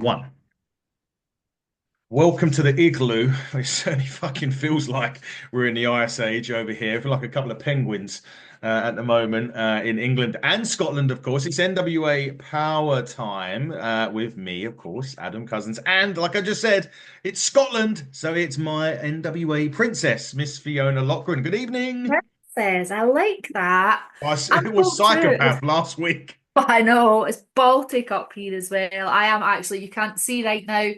1. Welcome to the igloo. It certainly fucking feels like we're in the Ice Age over here. I feel like a couple of penguins at the moment in England and Scotland, of course. It's NWA Power time with me, of course, Adam Cousins. And like I just said, it's Scotland. So it's my NWA princess, Miss Fiona Lochran. Good evening. Says I like that. I'm It was cool too. Psychopath last week. I know it's Baltic up here as well. I am actually, you can't see right now,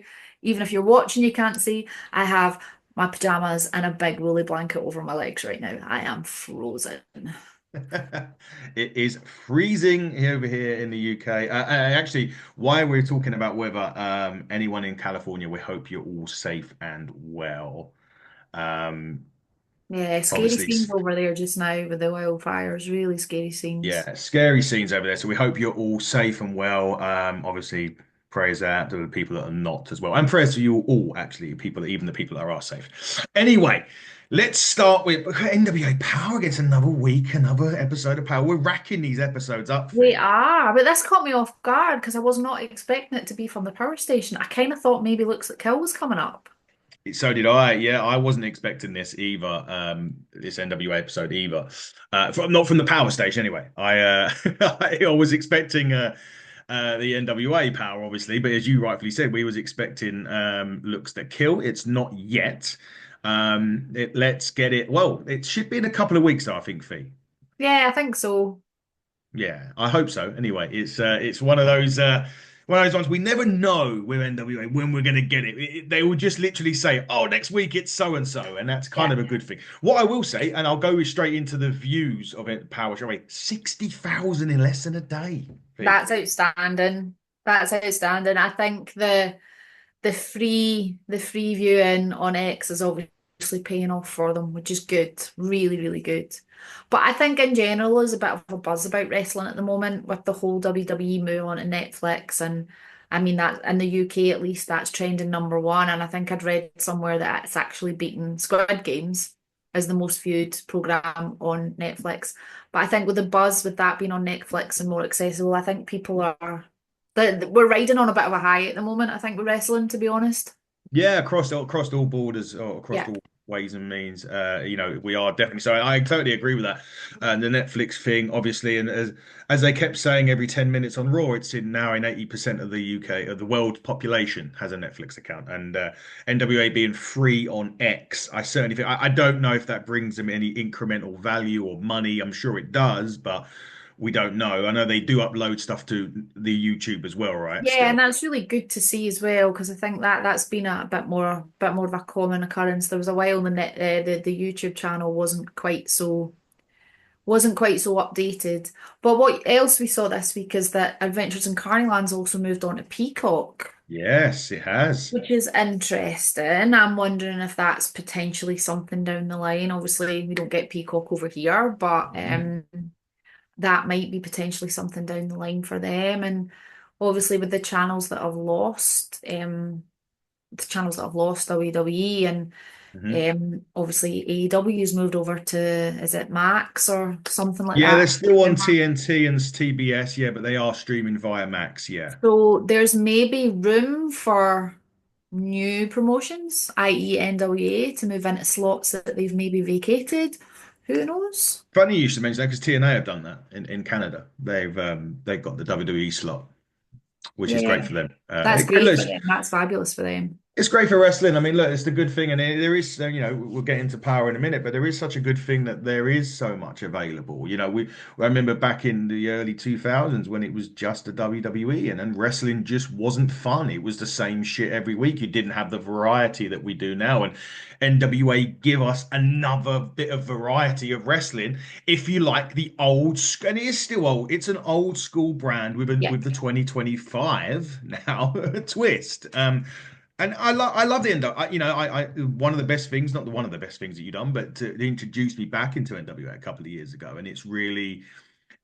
even if you're watching, you can't see. I have my pajamas and a big woolly blanket over my legs right now. I am frozen. It is freezing over here in the UK. Actually, while we're talking about weather, anyone in California, we hope you're all safe and well. Um, Yeah, scary Obviously, scenes over there just now with the wildfires. Really scary scenes. yeah, scary scenes over there. So we hope you're all safe and well. Obviously, prayers out to the people that are not as well, and prayers to you all, actually, even the people that are safe. Anyway, let's start with NWA Power gets another week, another episode of Power. We're racking these episodes up, We Fee. are, but this caught me off guard because I was not expecting it to be from the power station. I kind of thought maybe Looks at Kill was coming up. So did I. Yeah, I wasn't expecting this either. This NWA episode either. Not from the power station anyway. I was expecting the NWA power, obviously, but as you rightfully said, we was expecting looks that kill. It's not yet. Let's get it. Well, it should be in a couple of weeks, though, I think, Fee. Yeah, I think so. Yeah, I hope so. Anyway, it's one of those ones we never know with NWA when we're going to get it. They will just literally say, "Oh, next week it's so and so," and that's kind Yeah. of a good thing. What I will say, and I'll go straight into the views of it, Power Show. 60,000 in less than a day. That's outstanding. That's outstanding. I think the free viewing on X is obviously paying off for them, which is good. Really, really good. But I think in general there's a bit of a buzz about wrestling at the moment with the whole WWE move on to Netflix, and I mean that in the UK at least that's trending number one. And I think I'd read somewhere that it's actually beaten Squid Games as the most viewed program on Netflix. But I think with the buzz with that being on Netflix and more accessible, I think people are we're riding on a bit of a high at the moment, I think, with wrestling, to be honest. Yeah, across all borders or across Yeah. all ways and means. We are definitely so. I totally agree with that. And the Netflix thing, obviously, and as they kept saying, every 10 minutes on Raw, it's in now in 80% of the UK of the world population has a Netflix account, and NWA being free on X, I certainly think I don't know if that brings them any incremental value or money. I'm sure it does, but we don't know. I know they do upload stuff to the YouTube as well, right? Yeah, Still. and that's really good to see as well, because I think that that's been a bit more of a common occurrence. There was a while the the YouTube channel wasn't quite so updated. But what else we saw this week is that Adventures in Carneyland's also moved on to Peacock, Yes, it has. which is interesting. I'm wondering if that's potentially something down the line. Obviously, we don't get Peacock over here, but that might be potentially something down the line for them. And obviously with the channels that have lost WWE, and Mhm. obviously AEW's moved over to, is it Max or something like Yeah, they're that? still on TNT and TBS, yeah, but they are streaming via Max, yeah. So there's maybe room for new promotions, i.e. NWA, to move into slots that they've maybe vacated. Who knows? Funny you should mention that because TNA have done that in Canada. They've got the WWE slot, which is great Yeah, for them. that's great Look, for them. That's fabulous for them. it's great for wrestling. I mean, look, it's the good thing, and there is, we'll get into Power in a minute, but there is such a good thing that there is so much available. I remember back in the early 2000s when it was just a WWE, and wrestling just wasn't fun. It was the same shit every week. You didn't have the variety that we do now, and NWA give us another bit of variety of wrestling. If you like the and it is still old. It's an old school brand Yeah. with the 2025 now twist. And I love the end. One of the best things, not the one of the best things that you've done, but to introduce me back into NWA a couple of years ago, and it's really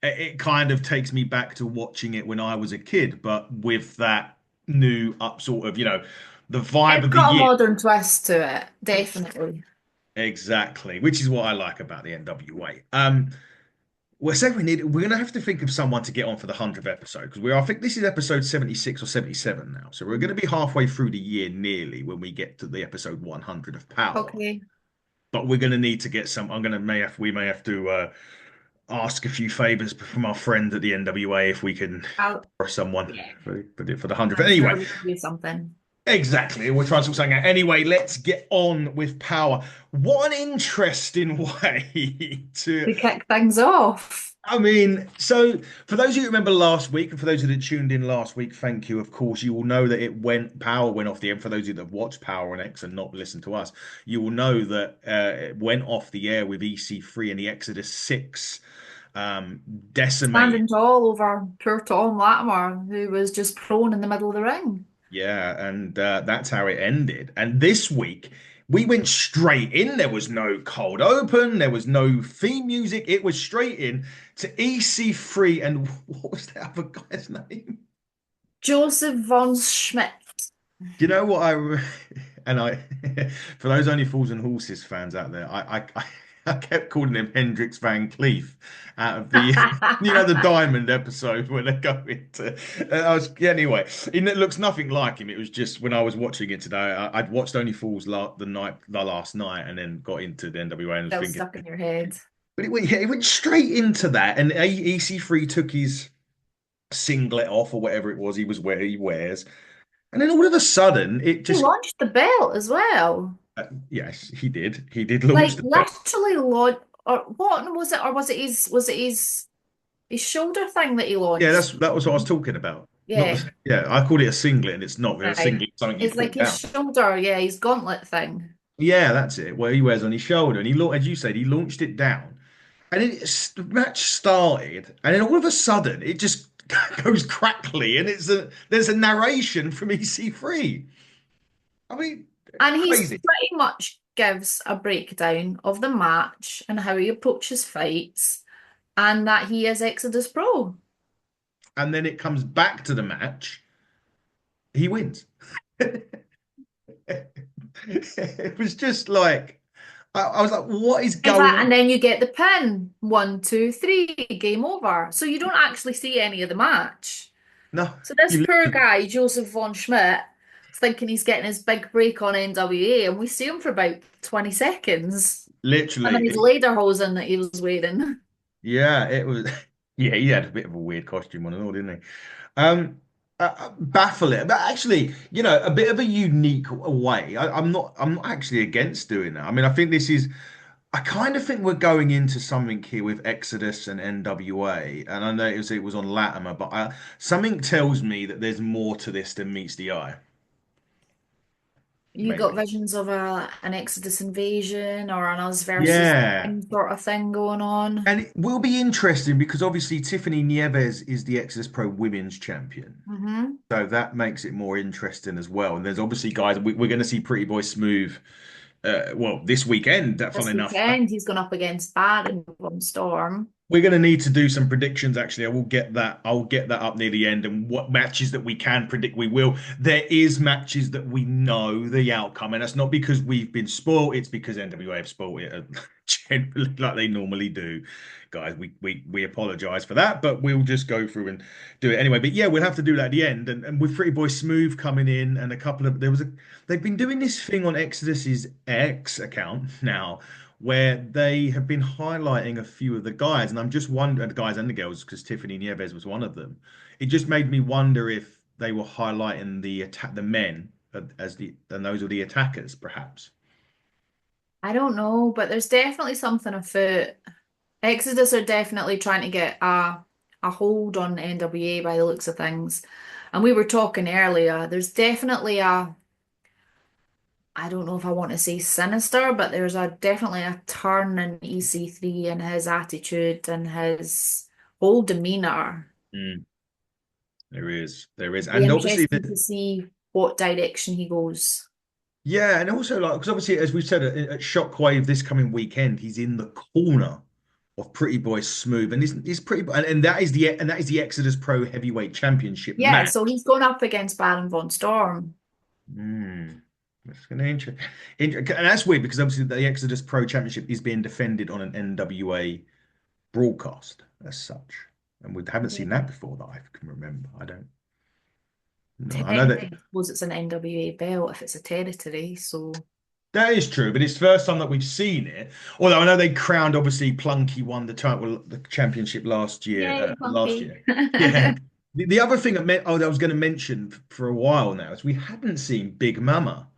it kind of takes me back to watching it when I was a kid, but with that new up sort of the vibe It's of the got a year. modern twist to it, definitely. Exactly, which is what I like about the NWA. Well, so we're gonna have to think of someone to get on for the 100th episode because I think this is episode 76 or 77 now. So we're gonna be halfway through the year nearly when we get to the episode 100 of Power. Okay. But we're gonna need to get some. We may have to ask a few favors from our friend at the NWA if we can I'll, or someone yeah, for the 100th. I'm sure Anyway, we can do something exactly. We'll try and sort something out. Anyway, let's get on with Power. What an interesting way to to kick things off. I mean, so for those of you who remember last week, and for those of you that tuned in last week, thank you. Of course, you will know that Power went off the air. And for those of you that have watched Power on X and not listened to us, you will know that it went off the air with EC3 and the Exodus 6 decimated. Standing tall over poor Tom Latimer, who was just prone in the middle of the ring. Yeah, and that's how it ended. And this week, we went straight in. There was no cold open, there was no theme music. It was straight in to EC3. And what was the other guy's name? Joseph von Schmidt. Do you know what and I for those Only Fools and Horses fans out there, I kept calling him Hendrix Van Cleef out of the the Diamond episode when they go into anyway, it looks nothing like him. It was just when I was watching it today, I'd watched Only Fools the last night and then got into the NWA and was Still thinking stuck in your head. but it went straight into that and EC3 took his singlet off or whatever it was he wears. And then all of a sudden, it He just launched the belt as well. yes, he did. He did launch Like the belt. literally launched, or what was it? Or was it his shoulder thing that he Yeah, launched? that was what I was talking about. Not Yeah, yeah, I called it a singlet, and it's not. A right. singlet, is something you It's like put his down. shoulder, yeah, his gauntlet thing. Yeah, that's it. Where he wears on his shoulder, and as you said, he launched it down, and the match started, and then all of a sudden, it just goes crackly, and there's a narration from EC3. I mean, And he's crazy. pretty much gives a breakdown of the match and how he approaches fights and that he is Exodus Pro. And then it comes back to the match. He wins. It was just like I was like, what is In going fact, on? and then you get the pin. 1, 2, 3, game over. So you don't actually see any of the match. No, So this you poor guy, Joseph von Schmidt, is thinking he's getting his big break on NWA, and we see him for about 20 seconds. And then his literally, lederhosen that he was wearing. yeah, it was. Yeah, he had a bit of a weird costume on and all, didn't he? Um, baffling, but actually, a bit of a unique way. I'm not actually against doing that. I mean, I kind of think we're going into something here with Exodus and NWA, and I know it was on Latimer, but something tells me that there's more to this than meets the eye. You got Maybe. visions of an Exodus invasion or an us versus Yeah. them sort of thing going on. And it will be interesting because obviously Tiffany Nieves is the Exodus Pro Women's Champion. Hmm. So that makes it more interesting as well. And there's obviously guys, we're going to see Pretty Boy Smooth, well, this weekend, This funnily enough. weekend, he's gone up against Baron von Storm. We're going to need to do some predictions. Actually, I will get that. I'll get that up near the end. And what matches that we can predict, we will. There is matches that we know the outcome, and that's not because we've been spoiled. It's because NWA have spoiled it generally, like they normally do. Guys, we apologize for that, but we'll just go through and do it anyway. But yeah, we'll have to do that at the end. And with Pretty Boy Smooth coming in, and a couple of they've been doing this thing on Exodus's X account now where they have been highlighting a few of the guys, and I'm just wondering, the guys and the girls, because Tiffany Nieves was one of them. It just made me wonder if they were highlighting the men and those were the attackers, perhaps. I don't know, but there's definitely something afoot. Exodus are definitely trying to get a hold on NWA by the looks of things. And we were talking earlier, there's definitely I don't know if I want to say sinister, but there's a definitely a turn in EC3 and his attitude and his whole demeanor. Mm, there is, Be and obviously, interesting to see what direction he goes. yeah, and also like because obviously, as we've said at Shockwave this coming weekend, he's in the corner of Pretty Boy Smooth, and he's pretty, and that is the Exodus Pro Heavyweight Championship Yeah, match. so he's going up against Baron von Storm. Hmm. That's going to and that's weird because obviously the Exodus Pro Championship is being defended on an NWA. broadcast as such. And we haven't seen that before that I can remember. I don't know. I know that Technically, I suppose it's an NWA belt if it's a territory. So that is true, but it's the first time that we've seen it. Although I know they crowned, obviously, Plunky won the title, the championship last year. yay, Last monkey. year, yeah. The other thing I was going to mention for a while now is we hadn't seen Big Mama,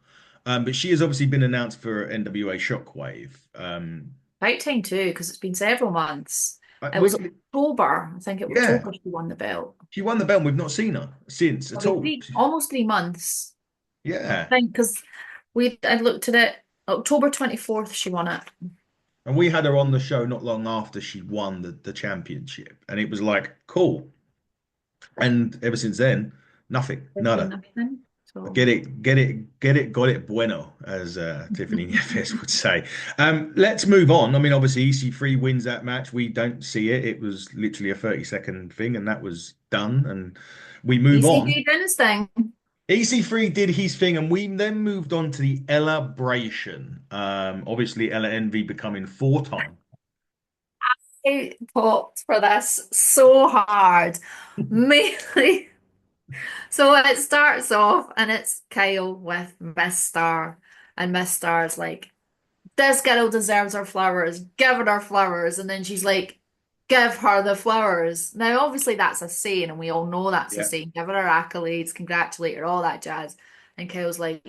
but she has obviously been announced for NWA Shockwave. About time too, because it's been several months. It was We, October. I think it was yeah, October she won the belt. she won the belt. And we've not seen her since at Probably all. three, almost 3 months. Yeah, I think because I looked at it October 24th she won it. and we had her on the show not long after she won the championship, and it was like cool. And ever since then, nothing, There's been nada. nothing. So Get it, get it, get it, got it bueno, as Tiffany Nieves would say. Let's move on. I mean, obviously, EC3 wins that match. We don't see it. It was literally a 30-second thing, and that was done. And we move on. EC3 did his thing. EC3 did his thing, and we then moved on to the ellabration. Obviously, Ella Envy becoming four-time. I popped for this so hard. Mainly. So it starts off and it's Kyle with Miss Star. And Miss Star's like, this girl deserves her flowers. Give her flowers. And then she's like, give her the flowers. Now, obviously, that's a saying, and we all know that's a Yeah. saying. Give her accolades, congratulate her, all that jazz. And Kyle's like,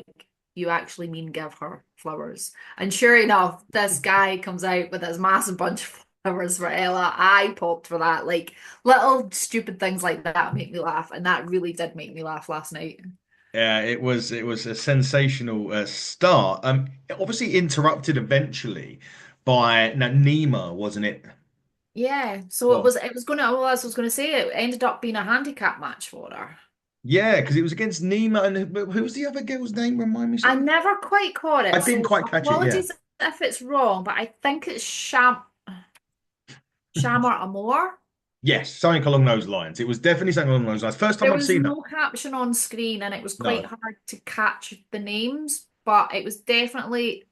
you actually mean give her flowers. And sure enough, this guy comes out with this massive bunch of flowers for Ella. I popped for that. Like little stupid things like that make me laugh. And that really did make me laugh last night. Yeah, it was a sensational start. Obviously interrupted eventually by Nima, wasn't it? Yeah, so Well, it was gonna well, as I was gonna say, it ended up being a handicap match for her. yeah, because it was against Nima and who was the other girl's name? Remind me, I sorry. never quite caught I it, didn't so quite catch it. Yeah. apologies if it's wrong, but I think it's Shamar Amor. Yes, something along those lines. It was definitely something along those lines. First time There I've was seen her. no caption on screen and it was quite No. hard to catch the names, but it was definitely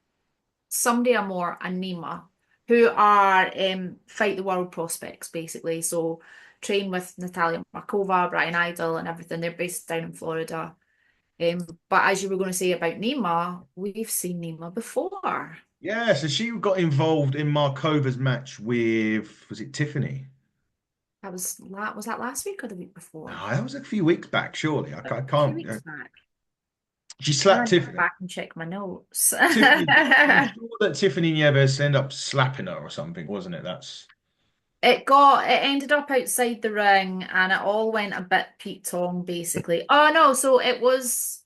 somebody Amor and Nima, who are fight the world prospects basically. So train with Natalia Markova, Brian Idol, and everything. They're based down in Florida. But as you were going to say about Nima, we've seen Nima before. Yeah, so she got involved in Markova's match with, was it Tiffany? Was that last week or the week No, before? that was a few weeks back, surely. A I few can't. weeks back. She I'm slapped gonna go Tiffany. back and check my notes. Tiffany. I'm sure that Tiffany Nieves ended up slapping her or something, wasn't it? That's It ended up outside the ring and it all went a bit Pete Tong basically. Oh no, so it was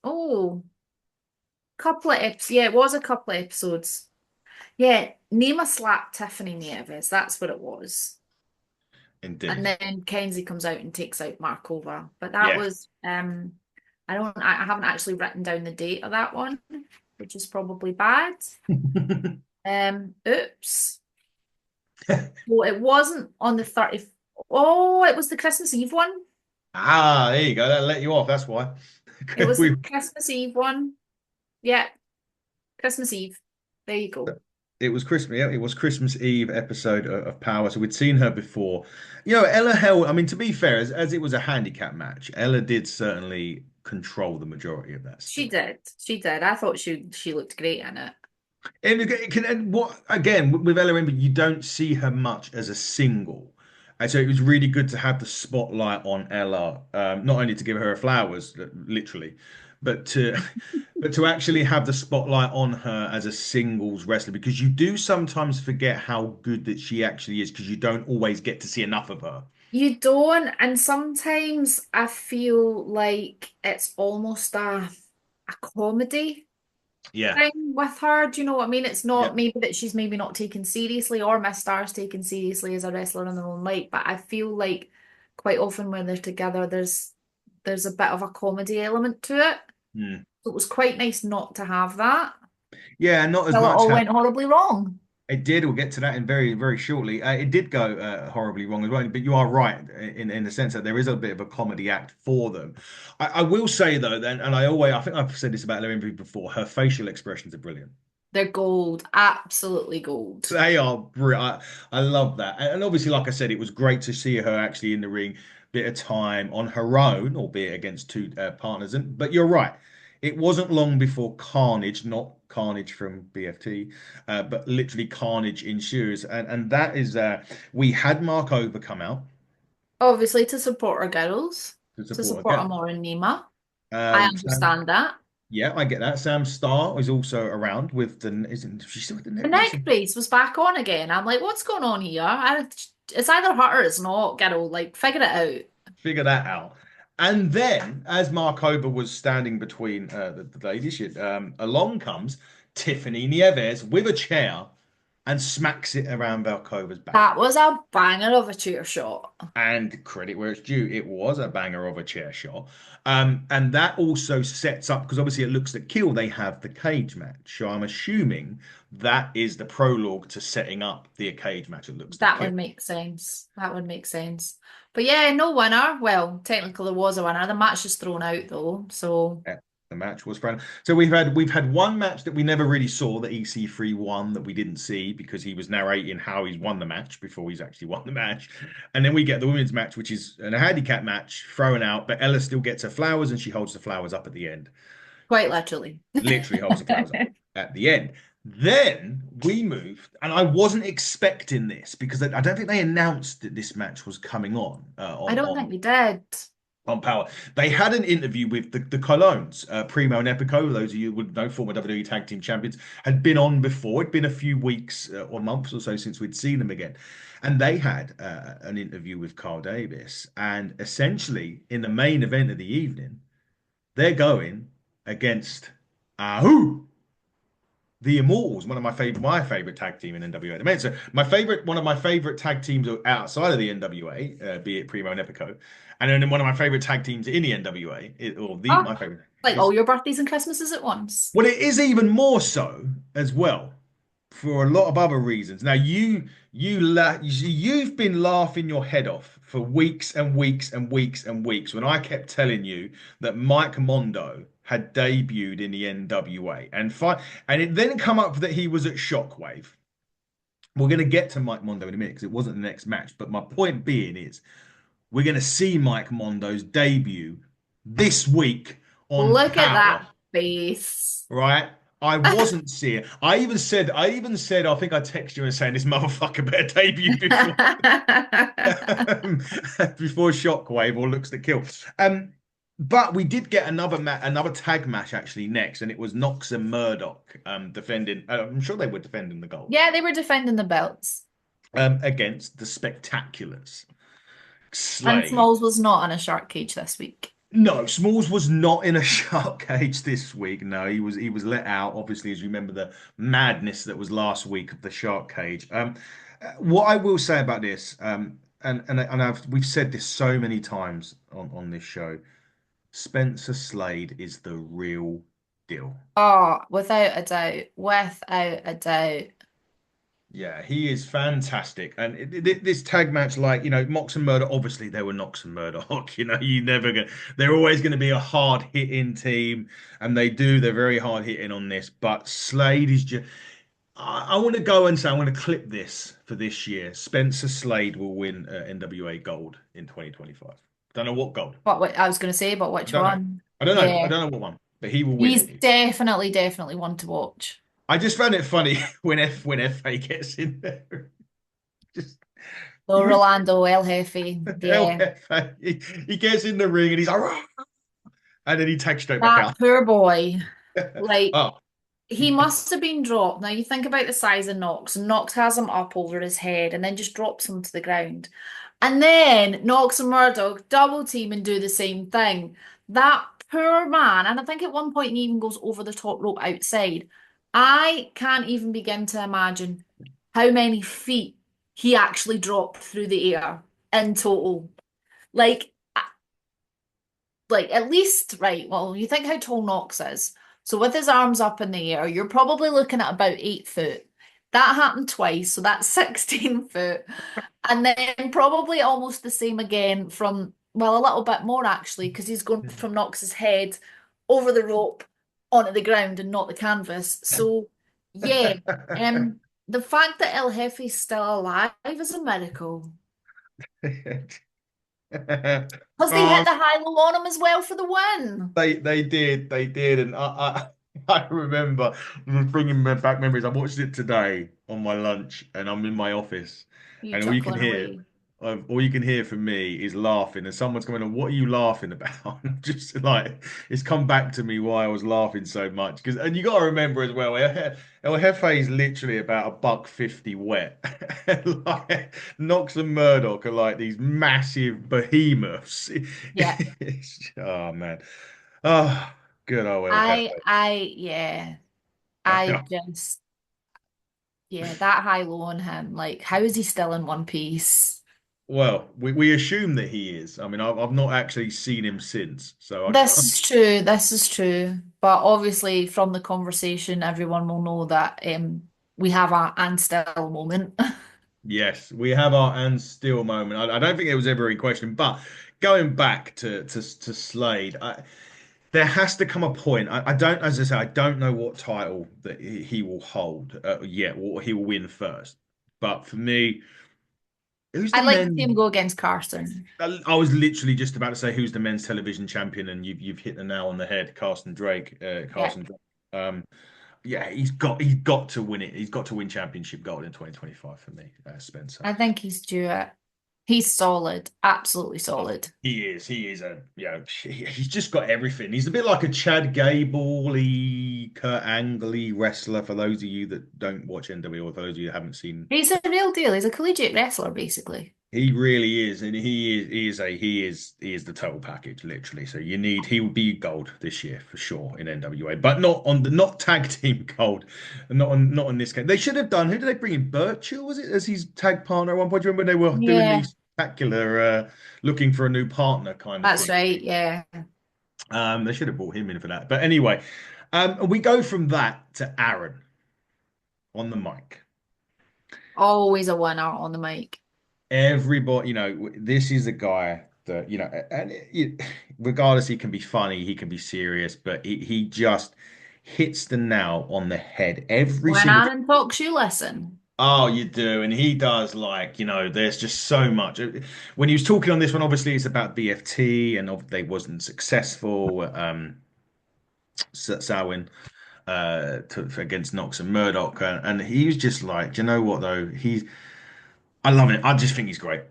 couple of episodes. Yeah, it was a couple of episodes. Yeah, Nema slapped Tiffany Nieves. That's what it was. And indeed. then Kenzie comes out and takes out Markova. But that Yeah. was I haven't actually written down the date of that one, which is probably bad. Oops. Well, it wasn't on the 30th. Oh, it was the Christmas Eve one. Ah, there you go. That let you off. That's why. It was the We Christmas Eve one. Yeah, Christmas Eve. There you go. it was Christmas. Yeah, it was Christmas Eve episode of Power. So we'd seen her before. Ella held. I mean, to be fair, as it was a handicap match, Ella did certainly control the majority of that She still. did. She did. I thought she looked great in it. And what again with Ella Ember, you don't see her much as a single, and so it was really good to have the spotlight on Ella, not only to give her flowers, literally, but to but to actually have the spotlight on her as a singles wrestler because you do sometimes forget how good that she actually is because you don't always get to see enough of her. You don't, and sometimes I feel like it's almost a comedy Yeah, thing with her. Do you know what I mean? It's yeah. not maybe that she's maybe not taken seriously or Miss Star's taken seriously as a wrestler in their own right, but I feel like quite often when they're together, there's a bit of a comedy element to it. Hmm. So it was quite nice not to have that. Yeah, not as Well, it much. all went horribly wrong. It did. We'll get to that in very, very shortly. It did go horribly wrong as well, but you are right in the sense that there is a bit of a comedy act for them. I will say though, then, and I think I've said this about Ellen before. Her facial expressions are brilliant. They're gold, absolutely gold. They are brilliant. I love that. And obviously, like I said, it was great to see her actually in the ring, bit of time on her own, albeit against two partners. But you're right. It wasn't long before Carnage, not Carnage from BFT, but literally Carnage ensues. And that is, we had Mark Over come out Obviously, to support our girls, to to support support again. Amor and Nima. I Sam, understand that. yeah, I get that. Sam Starr is also around with the, isn't she still with the The neck brace? neck brace was back on again. I'm like, what's going on here? It's either her or it's not, girl. Like, figure it out. Figure that out. And then, as Markova was standing between the ladies, along comes Tiffany Nieves with a chair and smacks it around Valkova's back. That was a banger of a chair shot. And credit where it's due, it was a banger of a chair shot. And that also sets up, because obviously it looks at Kill, they have the cage match. So I'm assuming that is the prologue to setting up the cage match. It looks to That Kill. would make sense. That would make sense. But yeah, no winner. Well, technically there was a winner. The match is thrown out though. So Yeah, the match was fun. So we've had one match that we never really saw that EC3 won that we didn't see because he was narrating how he's won the match before he's actually won the match. And then we get the women's match, which is a handicap match thrown out, but Ella still gets her flowers and she holds the flowers up at the end. quite literally. Literally holds the flowers up at the end. Then we moved, and I wasn't expecting this because I don't think they announced that this match was coming on I don't think we did. on Power. They had an interview with the Colognes, Primo and Epico. Those of you would know, former WWE Tag Team Champions, had been on before. It'd been a few weeks or months or so since we'd seen them again. And they had an interview with Carl Davis. And essentially, in the main event of the evening, they're going against who? The Immortals, one of my favorite tag team in NWA at the minute. So one of my favorite tag teams outside of the NWA, be it Primo and Epico, and then one of my favorite tag teams in the NWA, Oh, my favorite like all is your birthdays and Christmases at once. well, it is even more so as well for a lot of other reasons. Now you've been laughing your head off for weeks and weeks and weeks and weeks when I kept telling you that Mike Mondo had debuted in the NWA and it then come up that he was at Shockwave. We're going to get to Mike Mondo in a minute because it wasn't the next match, but my point being is we're going to see Mike Mondo's debut this week on Look at Power, that face. right? I wasn't seeing. I even said, I think I texted you and saying this motherfucker better debut before before Shockwave or Looks to Kill. But we did get another tag match actually next, and it was Knox and Murdoch defending. I'm sure they were defending the gold Yeah, they were defending the belts. against the Spectaculars. And Slade. Smalls was not in a shark cage this week. No, Smalls was not in a shark cage this week. No, he was let out. Obviously, as you remember the madness that was last week of the shark cage. What I will say about this, and we've said this so many times on this show, Spencer Slade is the real deal. Oh, without a doubt. Without a doubt. Yeah, he is fantastic. And this tag match, like, Mox and Murdoch, obviously they were Knox and Murdoch. They're always going to be a hard hitting team. And they're very hard hitting on this. But Slade is just, I want to go and say, I'm going to clip this for this year. Spencer Slade will win NWA gold in 2025. Don't know what gold. What I was going to say, but I which don't know. one? I don't know. I Yeah. don't know what one, but he will win He's it. definitely, definitely one to watch. I just found it funny when FA gets in there. Just So you Rolando El Jefe. Yeah. LFA. He gets in the ring and he's like, "Rah!" And then he takes straight back That out. poor boy. Like, Oh, he must have been dropped. Now you think about the size of Knox, and Knox has him up over his head and then just drops him to the ground. And then Knox and Murdoch double team and do the same thing. That poor man, and I think at one point he even goes over the top rope outside. I can't even begin to imagine how many feet he actually dropped through the air in total. Like, like at least, right, well, you think how tall Knox is. So with his arms up in the air, you're probably looking at about 8 foot. That happened twice, so that's 16 foot. And then probably almost the same again from, well, a little bit more actually, because he's going from Knox's head over the rope onto the ground and not the canvas. So Yeah. The fact that El Jefe's still alive is a miracle. Because they hit Oh, the high low on him as well for the win. they did, and I remember bringing back memories. I watched it today on my lunch, and I'm in my office, You and chuckling away. all you can hear from me is laughing, and someone's going, "On, what are you laughing about?" I'm just like, it's come back to me why I was laughing so much because, and you got to remember as well, El Jefe is literally about a buck 50 wet. Like Knox and Murdoch are like these massive behemoths. Yeah. Oh man. Oh, good old El Jefe. Yeah. I just, yeah, that high low on him. Like, how is he still in one piece? Well, we assume that he is. I mean, I've not actually seen him since, so I This can't. is true. This is true. But obviously, from the conversation, everyone will know that we have our and still moment. Yes, we have our and still moment. I don't think it was ever in question, but going back to Slade, there has to come a point. I don't, as I say, I don't know what title that he will hold yet, or he will win first. But for me, who's the I'd like to see him men? go against Carson. I was literally just about to say who's the men's television champion, and you've hit the nail on the head. Carson Drake. Yeah, Carson Drake. Yeah, he's got to win it. He's got to win championship gold in 2025 for me, Spencer. I think he's due it. He's solid, absolutely Oh, solid. he is a he's just got everything. He's a bit like a Chad Gable-y, Kurt Angle-y wrestler. For those of you that don't watch NWA, or for those of you that haven't seen, He's a real deal. He's a collegiate wrestler, basically. he really is, and he is the total package, literally. So he would be gold this year for sure in NWA, but not tag team gold, and not on this game. They should have done. Who did they bring in? Birchall, was it, as his tag partner at one point? Do you remember they were doing Yeah, these spectacular looking for a new partner kind of that's thing? right. Yeah. They should have brought him in for that. But anyway, we go from that to Aaron on the mic. Always a winner on the mic. Everybody, this is a guy that, and regardless, he can be funny, he can be serious, but he just hits the nail on the head every When single time. Aaron talks, you listen. Oh, you do. And he does, like, there's just so much. When he was talking on this one, obviously it's about BFT and they wasn't successful. Samhain against Knox and Murdoch, and he was just like, do you know what though? I love it. I just think he's great.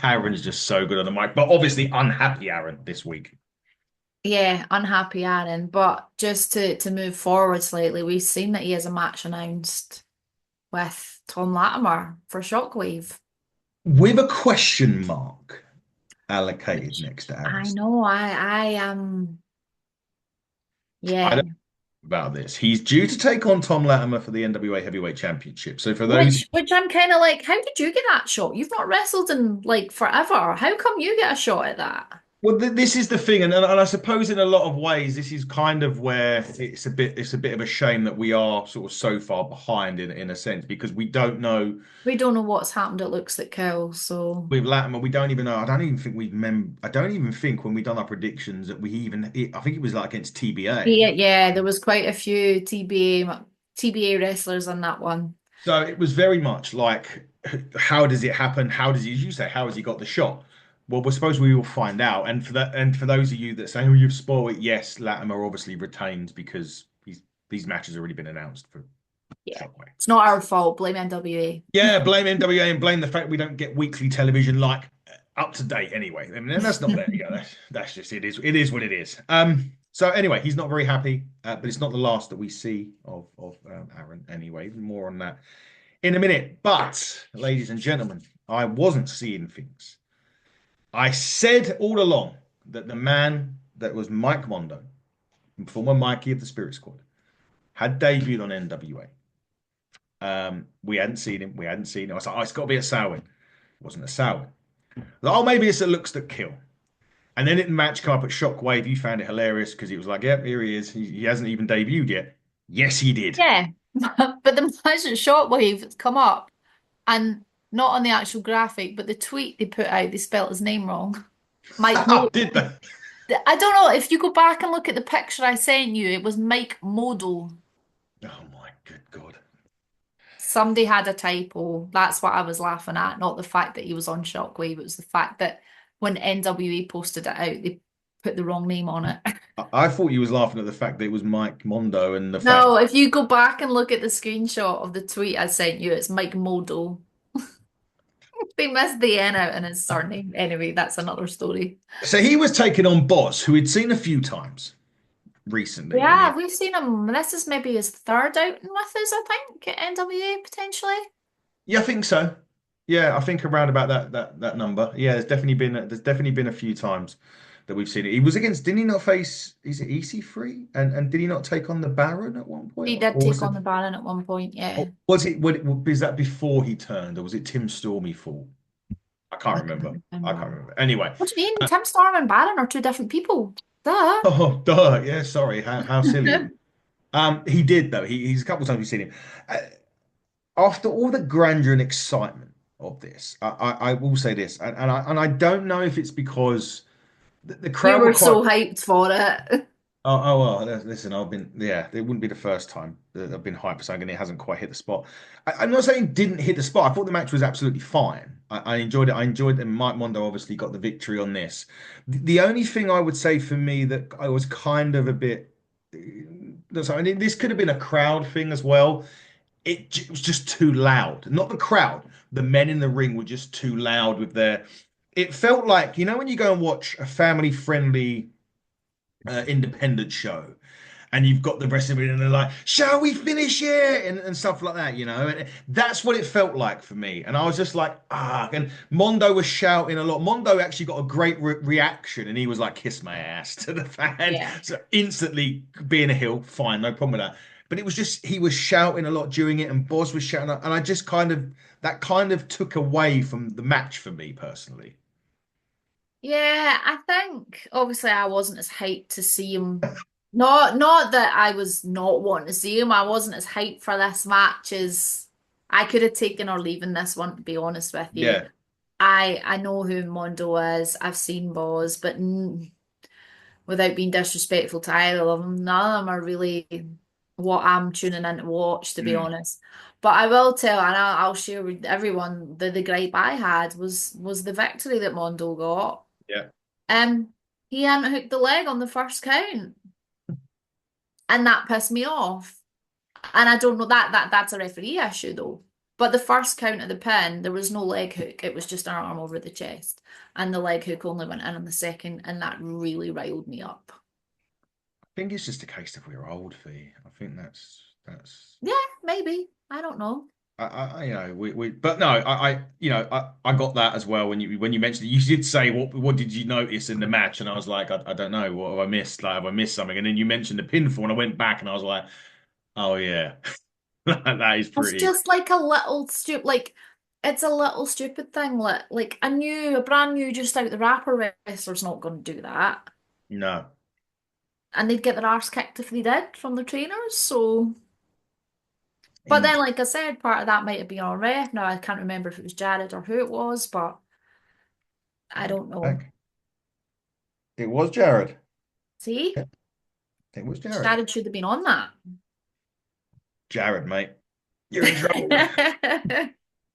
Aaron's just so good on the mic, but obviously unhappy Aaron this week. Yeah, unhappy Aaron. But just to move forward slightly, we've seen that he has a match announced with Tom Latimer for Shockwave. With a question mark allocated Which next to I Aaron's. know, I I don't yeah. know about this. He's due to take on Tom Latimer for the NWA Heavyweight Championship. So for those, Which I'm kind of like, how did you get that shot? You've not wrestled in like forever. How come you get a shot at that? well, this is the thing, and I suppose in a lot of ways, this is kind of where it's a bit of a shame that we are sort of so far behind in a sense because we don't know. We don't know what's happened at Looks That Kill, so With Latimer, we don't even know. I don't even think I don't even think when we done our predictions that we even. I think it was like against TBA. yeah, yeah, there was quite a few TBA wrestlers on that one. So it was very much like, how does it happen? How does he, as you say, how has he got the shot? Well, we're supposed we will find out. And for that, and for those of you that say, "Oh, you've spoiled it," yes, Latimer obviously retains because these matches have already been announced for Yeah. Shockwave. It's not our fault. Blame NWA. Yeah, blame NWA and blame the fact we don't get weekly television like up to date anyway. I mean, and that's not there. Yeah, that's just it is. It is what it is. So anyway, he's not very happy, but it's not the last that we see of Aaron. Anyway, more on that in a minute. But ladies and gentlemen, I wasn't seeing things. I said all along that the man that was Mike Mondo, former Mikey of the Spirit Squad, had debuted on NWA. We hadn't seen him. We hadn't seen him. I was like, oh, it's got to be at Samhain. It wasn't a Samhain. Like, oh, maybe it's a Looks That Kill. And then it match come up at Shockwave. You found it hilarious because he was like, yep, here he is. He hasn't even debuted yet. Yes, he did. Yeah. But the match at Shockwave has come up and not on the actual graphic, but the tweet they put out, they spelt his name wrong. Mike Mo. Did they? I don't know if you go back and look at the picture I sent you, it was Mike Model. Oh my good Somebody had a typo. That's what I was laughing at, not the fact that he was on Shockwave. It was the fact that when NWA posted it out, they put the wrong name on it. I thought you was laughing at the fact that it was Mike Mondo and the fact. No, if you go back and look at the screenshot of the tweet I sent you, it's Mike Modo. They missed the N out in his surname. Anyway, that's another story. So he was taking on Boss, who he'd seen a few times recently in the. Yeah, we've seen him. This is maybe his third outing with us, I think, at NWA potentially. Yeah, I think so. Yeah, I think around about that number. Yeah, there's definitely been a few times that we've seen it. He was against, didn't he not face, is it EC3? And did he not take on the Baron at one point? He did Or was take it, on the Baron at one point, yeah. or was that before he turned, or was it Tim Stormy fought? I can't I remember. can't I can't remember. remember. Anyway. What do you mean? Tim Storm and Baron are two different people. Duh. Oh, duh. Yeah, sorry. How silly of me. He did though. He's a couple of times we've seen him. After all the grandeur and excitement of this, I will say this, and I don't know if it's because the You crowd were were quite. so hyped for it. Oh well, listen, yeah, it wouldn't be the first time that I've been hyped for something and it hasn't quite hit the spot. I'm not saying it didn't hit the spot. I thought the match was absolutely fine. I enjoyed it. I enjoyed it. And Mike Mondo obviously got the victory on this. The only thing I would say for me that I was kind of a bit. So, I mean, this could have been a crowd thing as well. It was just too loud. Not the crowd. The men in the ring were just too loud with their. It felt like, when you go and watch a family-friendly independent show and you've got the rest of it and they're like, shall we finish it, and stuff like that, and that's what it felt like for me. And I was just like, and Mondo was shouting a lot. Mondo actually got a great reaction and he was like, kiss my ass to the fan. Yeah. So instantly being a heel, fine, no problem with that. But it was just he was shouting a lot during it and Boz was shouting, and I just kind of took away from the match for me personally. Yeah, I think obviously I wasn't as hyped to see him. Not that I was not wanting to see him. I wasn't as hyped for this match as I could have taken or leaving this one, to be honest with you. Yeah. I know who Mondo is. I've seen Boz, but without being disrespectful to either of them, none of them are really what I'm tuning in to watch, to be Mm, honest. But I will tell, and I'll share with everyone the gripe I had was the victory that Mondo got. yeah. Um, he hadn't hooked the leg on the first count, and that pissed me off. And I don't know that's a referee issue though. But the first count of the pin, there was no leg hook. It was just an arm over the chest, and the leg hook only went in on the second, and that really riled me up. I think it's just a case of we're old, Fee. I think that's Yeah, maybe. I don't know. but no, I got that as well when you mentioned it. You did say what did you notice in the match, and I was like, I don't know, what have I missed? Like, have I missed something? And then you mentioned the pinfall, and I went back and I was like, oh yeah, that is It's pretty. just like a little stupid, like it's a little stupid thing. Like a brand new, just out the wrapper wrestler's not going to do that, No, and they'd get their arse kicked if they did from the trainers. So, but in then, like I said, part of that might have been on ref. Now I can't remember if it was Jared or who it was, but I don't know. back. It was Jared. See, Yeah, it was Jared. Jared should have been on that. Jared, mate, you're in trouble.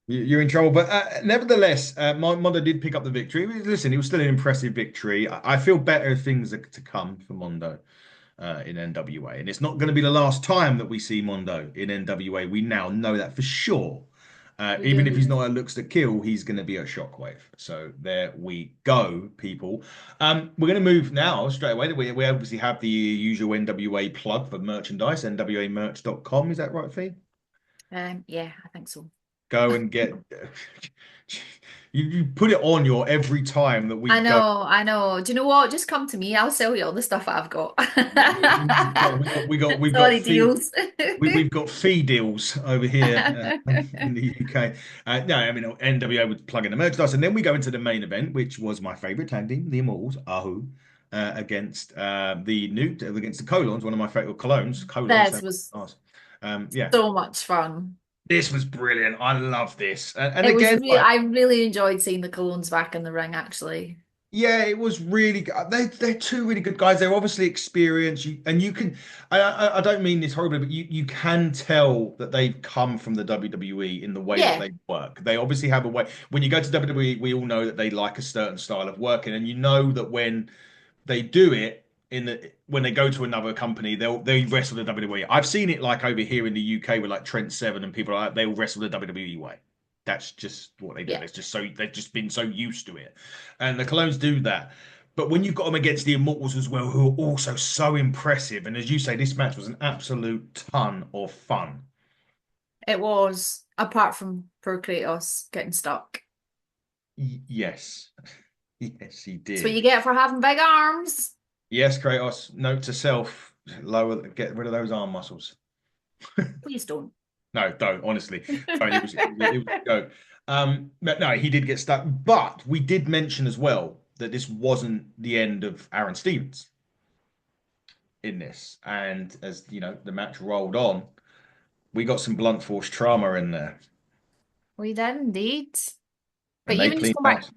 You're in trouble, but nevertheless, Mondo did pick up the victory. Listen, it was still an impressive victory. I feel better things are to come for Mondo in NWA, and it's not going to be the last time that we see Mondo in NWA. We now know that for sure. We Even if he's do. not at Looks to Kill, he's going to be at Shockwave. So there we go, people. We're going to move now straight away. We obviously have the usual NWA plug for merchandise, nwamerch.com. Is that right, Fee? Yeah, I think so. Go and get you put it on your every time that we I go. know, I know. Do you know what? Just come to me. I'll sell you all the stuff I've got. We've got Sorry, fee deals. we've got fee deals over here in the UK. No, I mean NWA would plug in the merchandise, and then we go into the main event, which was my favorite tag team, the Immortals, Ahu, against the Newt, against the Colons, one of my favorite Colons. This was Yeah, so much fun. this was brilliant. I love this, and It was again, real. I really enjoyed seeing the Colognes back in the ring, actually. Yeah, it was really good. They're two really good guys. They're obviously experienced, and you can. I don't mean this horribly, but you can tell that they've come from the WWE in the way that Yeah, they work. They obviously have a way. When you go to WWE, we all know that they like a certain style of working, and you know that when they do it when they go to another company, they wrestle the WWE. I've seen it like over here in the UK with like Trent Seven and people like that. They'll wrestle the WWE way. That's just what they do. yeah. It's just so they've just been so used to it, and the Colognes do that. But when you've got them against the Immortals as well, who are also so impressive, and as you say, this match was an absolute ton of fun. It was, apart from poor Kratos getting stuck. Yes, yes, he That's what you did. get for having big arms. Yes, Kratos. Note to self: lower, get rid of those arm muscles. Please don't. No, don't, honestly. Don't. It was a joke. But no, he did get stuck. But we did mention as well that this wasn't the end of Aaron Stevens in this. And as you know, the match rolled on, we got some blunt force trauma in there. We did indeed. But And they even just cleaned going back house.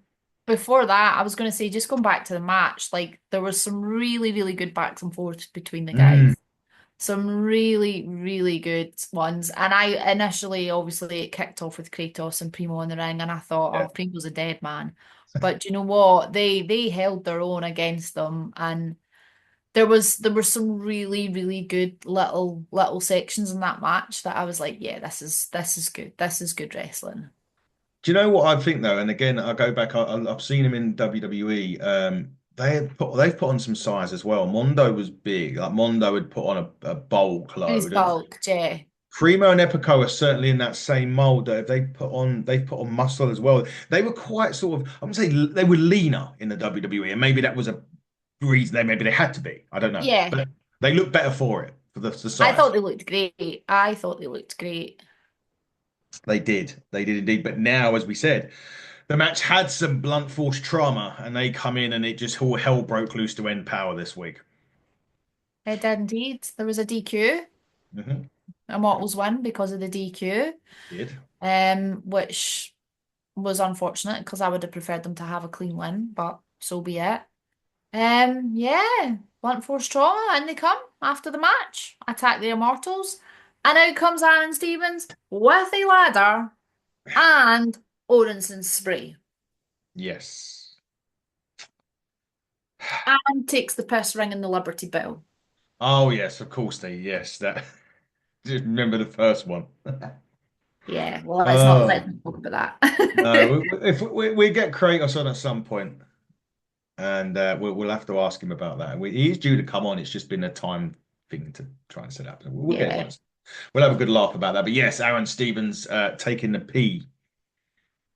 before that, I was going to say, just going back to the match, like there was some really, really good backs and forths between the Mm, guys. Some really, really good ones. And I initially, obviously, it kicked off with Kratos and Primo in the ring, and I thought, yeah. oh, Primo's a dead man. But do you know what? They held their own against them, and there were some really, really good little sections in that match that I was like, yeah, this is good. This is good wrestling. Do you know what I think though? And again, I go back. I've seen him in WWE. They've put on some size as well. Mondo was big. Like Mondo had put on a bulk Who's load, and bulk, Jay? Primo and Epico are certainly in that same mold. That they've put on muscle as well. They were quite sort of, I would say they were leaner in the WWE, and maybe that was a reason. Maybe they had to be. I don't know, Yeah, but they look better for it for the I thought size. they looked great. I thought they looked great. They did indeed. But now, as we said, the match had some blunt force trauma, and they come in and it just all hell broke loose to end Power this week. It did indeed. There was a DQ. Hmm. Immortals win because of the DQ, Did. which was unfortunate because I would have preferred them to have a clean win, but so be it. Yeah, blunt force trauma, and they come after the match, attack the Immortals, and out comes Aaron Stevens with a ladder and Odinson spray, Yes. and takes the piss ring and the Liberty Bell. Oh yes, of course they. Yes, that. Just remember the first one. Yeah, well, let's Oh not talk about that. no, if we get Kratos on at some point, and we'll have to ask him about that. He's due to come on. It's just been a time thing to try and set up. We'll get him Yeah. on. We'll have a good laugh about that. But yes, Aaron Stevens taking the P,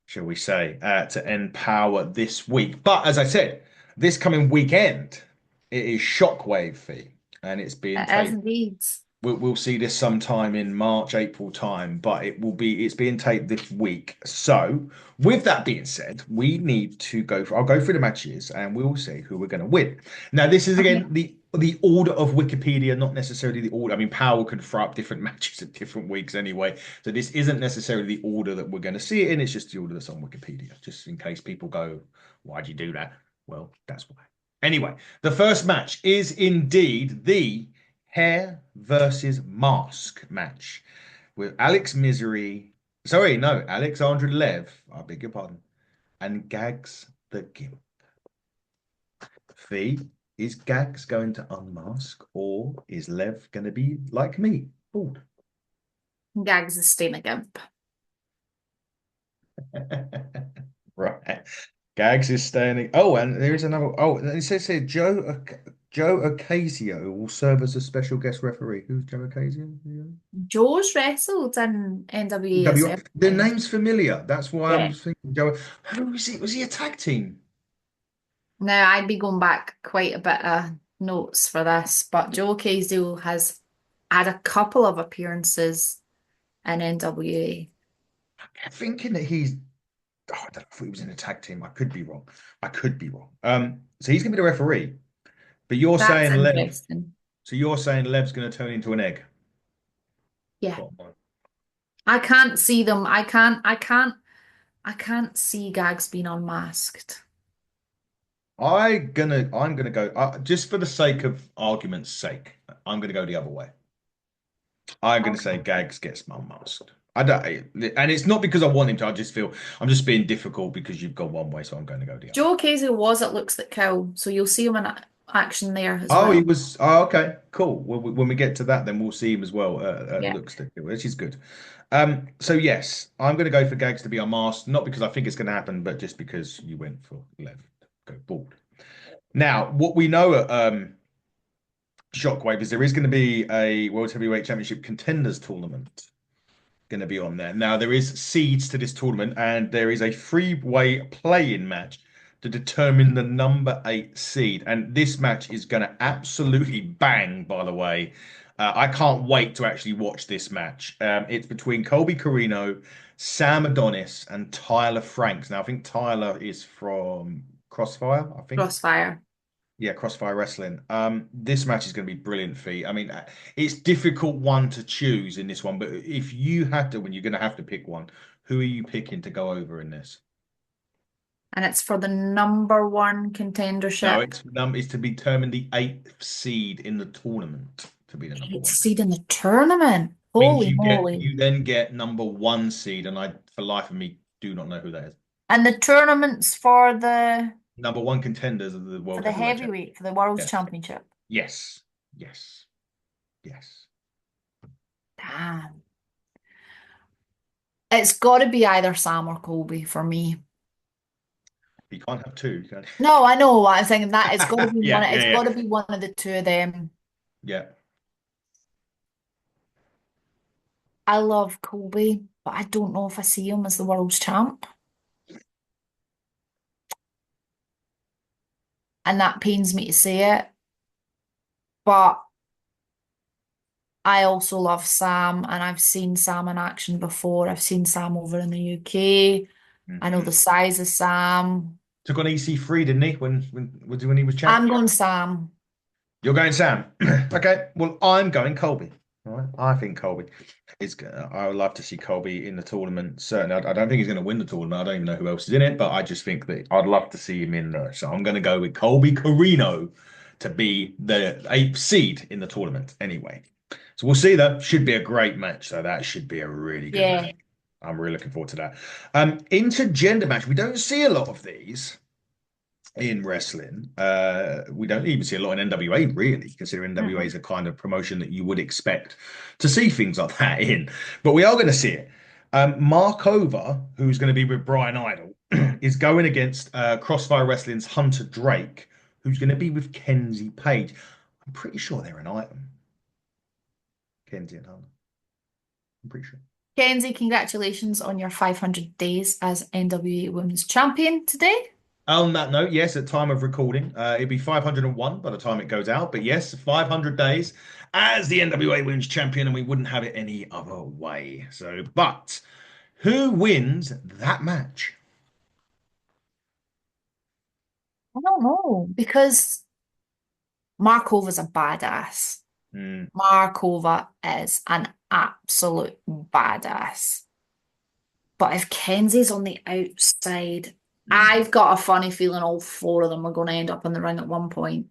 shall we say, to end Power this week. But as I said, this coming weekend, it is Shockwave fee, and it's being It is taped. indeed. We'll see this sometime in March, April time, but it's being taped this week. So, with that being said, we need to I'll go through the matches and we'll see who we're going to win. Now, this is Okay. again the order of Wikipedia, not necessarily the order. I mean, Powell can throw up different matches at different weeks anyway. So this isn't necessarily the order that we're going to see it in. It's just the order that's on Wikipedia, just in case people go, "Why'd you do that?" Well, that's why. Anyway, the first match is indeed the hair versus mask match with Alex Misery. Sorry, no, Alexandra Lev. I beg your pardon. And Gags the Gimp. Fee, is Gags going to unmask or is Lev going to be like me? Bald. Gags is staying a gimp. Right. Gags is staying. Oh, and there's another. Oh, it says here Joe Ocasio will serve as a special guest referee. Who's Joe Ocasio? Yeah. Joe's wrestled in NWA as W. well. The name's familiar. That's why I Yeah. was thinking. Joe. Who was he? Was he a tag team? Now, I'd be going back quite a bit of notes for this, but Joe Casey has had a couple of appearances in NWA. I'm thinking that he's. Oh, I don't know if he was in a tag team. I could be wrong. I could be wrong. So he's gonna be the referee. But you're That's saying Lev. interesting. So you're saying Lev's gonna turn into an egg. Yeah. Bottom line. I can't see them. I can't see Gags being unmasked. I'm gonna go just for the sake of argument's sake. I'm gonna go the other way. I'm gonna say Okay. Gags gets unmasked. I don't, and it's not because I want him to. I just feel I'm just being difficult because you've gone one way, so I'm going to go the other. Joe Casey was at Looks That Kill, so you'll see him in action there as Oh, he well. was. Oh, okay, cool. Well, when we get to that, then we'll see him as well. Yeah. Looks to which is good. So yes, I'm going to go for Gags to be unmasked, not because I think it's going to happen, but just because you went for Lev. Go bald. Now, what we know at Shockwave is there is going to be a World Heavyweight Championship Contenders Tournament going to be on there. Now, there is seeds to this tournament, and there is a three-way play-in match to determine the number eight seed. And this match is going to absolutely bang, by the way. I can't wait to actually watch this match. It's between Colby Corino, Sam Adonis, and Tyler Franks. Now, I think Tyler is from Crossfire, I think. Crossfire. Yeah, Crossfire Wrestling. This match is going to be brilliant for you. I mean, it's difficult one to choose in this one, but if you had to, when you're going to have to pick one, who are you picking to go over in this? And it's for the number one No, contendership. it's to be determined the eighth seed in the tournament to be the number Eighth one. seed in the tournament. Means Holy moly. you then get number one seed, and I, for life of me, do not know who that is. And the tournaments Number one contenders of the for World the Heavyweight Championship. heavyweight, for the World's Yes, Championship. yes, yes, yes. Damn. It's got to be either Sam or Colby for me. You can't have two. You can't. No, I know what I'm saying. That it's got to be one. Yeah, It's yeah, got to yeah, be one of the two of them. yeah. I love Colby, but I don't know if I see him as the world's champ, and that pains me to say it. But I also love Sam, and I've seen Sam in action before. I've seen Sam over in the UK. I know the Mhm. size of Sam. Took on EC3, didn't he? When he was champ? I'm going Sam. You're going Sam. Okay. Well, I'm going Colby. All right. I think Colby is. I would love to see Colby in the tournament. Certainly, I don't think he's going to win the tournament. I don't even know who else is in it, but I just think that I'd love to see him in there. So I'm going to go with Colby Carino to be the eighth seed in the tournament. Anyway, so we'll see. That should be a great match. So that should be a really good Yeah. match. I'm really looking forward to that. Intergender match. We don't see a lot of these in wrestling. We don't even see a lot in NWA, really, considering NWA Mm-mm. is a kind of promotion that you would expect to see things like that in. But we are going to see it. Mark Over, who's going to be with Brian Idol, is going against Crossfire Wrestling's Hunter Drake, who's going to be with Kenzie Page. I'm pretty sure they're an item, Kenzie and Hunter. I'm pretty sure. Kenzie, congratulations on your 500 days as NWA Women's Champion today. On that note, yes, at time of recording, it'd be 501 by the time it goes out. But yes, 500 days as the NWA Women's Champion, and we wouldn't have it any other way. So, but who wins that match? I don't know because Markova's a badass. Hmm. Markova is an absolute badass. But if Kenzie's on the outside, Hmm. I've got a funny feeling all four of them are going to end up in the ring at one point.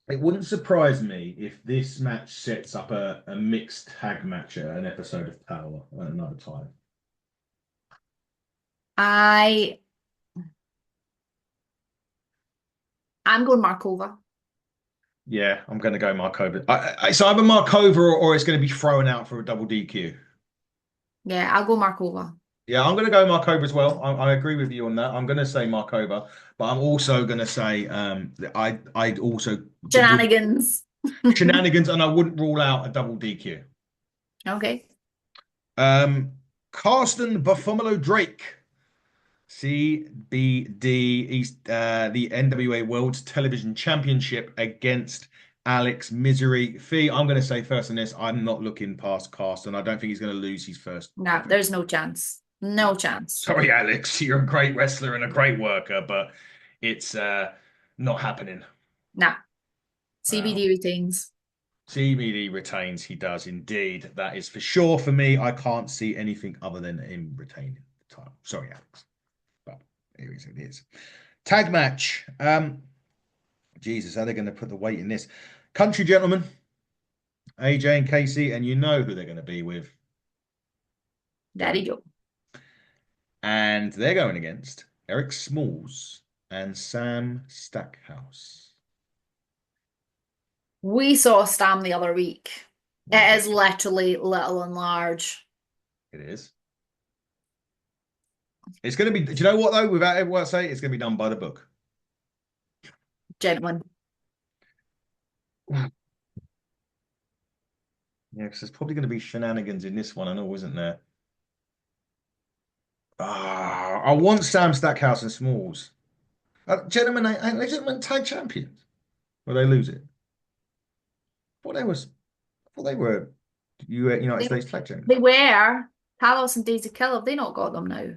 It wouldn't surprise me if this match sets up a mixed tag match at an episode of Power at another time. I I'm going Markova. Yeah, I'm going to go Markova. It's either Markova or it's going to be thrown out for a double DQ. Yeah, I'll go Markova. Yeah, I'm going to go Markova as well. I agree with you on that. I'm going to say Markova, but I'm also going to say that I'd also would Shenanigans. shenanigans, and I wouldn't rule out a double DQ. Okay. Um, Carsten Buffalo Drake, CBD, the NWA World Television Championship against Alex Misery Fee. I'm going to say first on this, I'm not looking past Carsten. I don't think he's going to lose his first No, ever. there's no chance. No. No chance. Sorry, Alex. You're a great wrestler and a great worker, but it's not happening. Nah. Uh, CBD retains. CBD retains. He does indeed. That is for sure for me. I can't see anything other than him retaining the title. Sorry, Alex, but here it is. Tag match. Jesus, how are they going to put the weight in this? Country gentlemen, AJ and Casey, and you know who they're going to be with. Daddy Joe. And they're going against Eric Smalls and Sam Stackhouse. We saw Stam the other week. We It did. is literally little and large. It is. It's going to be, do you know what though? Without ever what I say, it's going to be done by the book. Gentlemen. Yeah, because there's probably going to be shenanigans in this one, I know, isn't there? I want Sam Stackhouse and Smalls. Gentlemen, ain't they gentlemen tag champions? Will they lose it? I thought they were United They, States tag champions. they were. Talos and Daisy Kill, have they not got them now?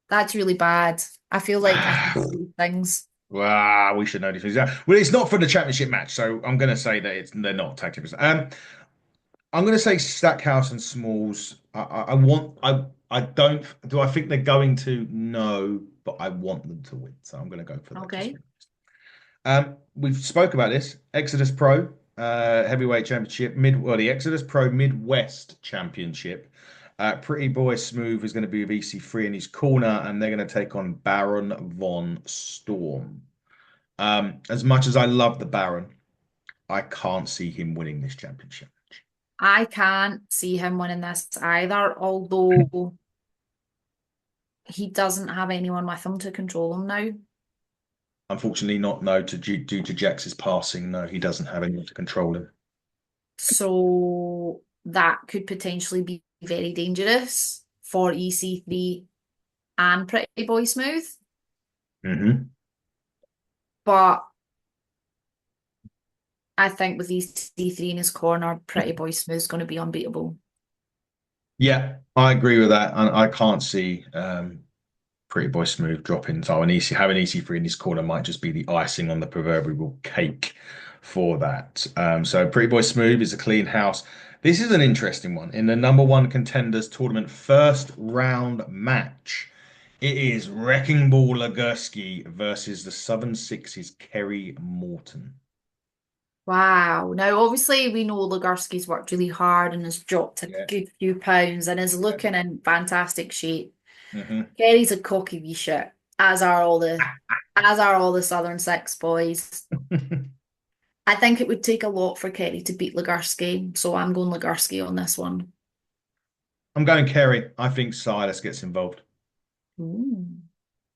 That's really bad. I feel like I should know these things. Wow, we should know these things. Well, it's not for the championship match, so I'm going to say that they're not tag champions. I'm going to say Stackhouse and Smalls. I don't. Do I think they're going to? No, but I want them to win, so I'm going to go for that. Just Okay. we've spoke about this Exodus Pro heavyweight championship the Exodus Pro Midwest Championship. Pretty Boy Smooth is going to be with EC3 in his corner, and they're going to take on Baron von Storm. As much as I love the Baron, I can't see him winning this championship. I can't see him winning this either, although he doesn't have anyone with him to control him now. Unfortunately, not no to due to Jax's passing. No, he doesn't have anyone to control him. So that could potentially be very dangerous for EC3 and Pretty Boy Smooth. Hmm. But I think with EC3 in his corner, Pretty Boy Smooth's going to be unbeatable. Yeah, I agree with that. I can't see Pretty Boy Smooth dropping. So an EC having EC3 in his corner might just be the icing on the proverbial cake for that. So Pretty Boy Smooth is a clean house. This is an interesting one in the number one contenders tournament first round match. It is Wrecking Ball Legursky versus the Southern Six's Kerry Morton. Wow. Now, obviously, we know Legursky's worked really hard and has dropped a Yeah. good few pounds and is Yeah. looking in fantastic shape. Hmm. Kerry's a cocky wee shit, as are all the Southern Six boys. I think it would take a lot for Kerry to beat Legursky, so I'm going Legursky on this one. I'm going Kerry. I think Silas gets involved. Ooh,